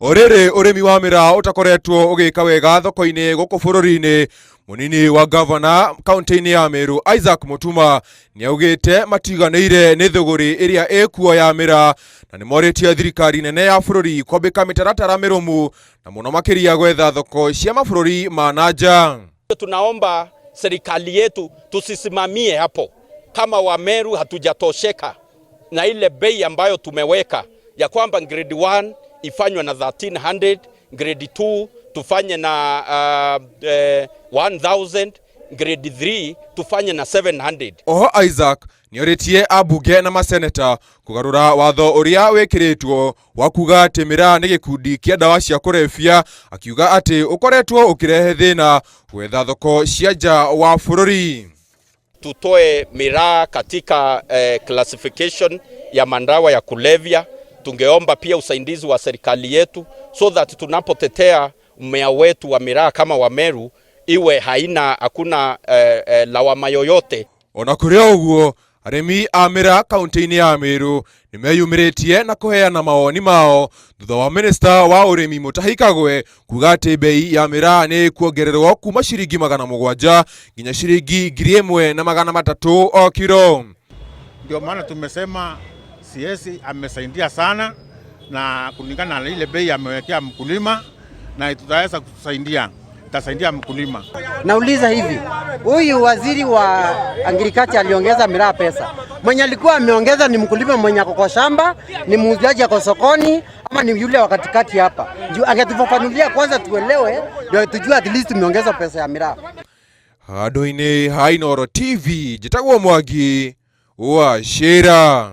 Orere urimi wa miraa utakoretwo ugika wega thoko-ini guku bururi-ini. Munini wa governor kaunti-ini ya Meru Isaac Mutuma ni augite matiganeire ni thuguri iria ekuo ya miraa na ni moritie thirikari nene ya bururi kwambika mitaratara mirumu na muno makiria gwetha thoko cia mabururi ma nanja. Tunaomba serikali yetu tusisimamie hapo. Kama wa Meru hatujatosheka na ile bei ambayo tumeweka ya kwamba grade 1 ifanywe na 1300, grade 2 tufanye na 1000, grade 3 tufanye na 700. Oho Isaac nioritie abunge na maseneta kugarura watho uria wekiritwo wa kuga ati miraa ni gikundi kia dawa cia kurebia, akiuga ati ukoretwo ukirehe thina gwetha thoko cia nja wa bururi. Tutoe miraa katika classification ya mandawa ya kulevya. Tungeomba pia usaidizi wa serikali yetu so that tunapotetea mmea wetu wa miraa kama wa Meru iwe hakuna lawama yoyote. Ona kuria uguo arimi a miraa kaunti-ini ya Meru nimeyumiritie na kuheana mawoni mao thutha wa minister wa urimi Mutahi Kagwe kuga ati bei ya miraa ni kuongererwo kuma ciringi 700 nginya ciringi 1300 o kilo. Ndio maana tumesema CS amesaidia sana na kulingana na ile bei amewekea mkulima na tutaweza kutusaidia, itasaidia mkulima. Nauliza hivi, huyu waziri wa agriculture aliongeza miraa pesa. Mwenye alikuwa ameongeza ni mkulima mwenye ako kwa shamba, ni muuzaji kwa sokoni ama ni yule wa katikati hapa? Angetufafanulia kwanza tuelewe ndio tujue at least tumeongeza pesa ya miraa. Handu-ini ha Inooro TV, njitagwo Mwangi wa Shira.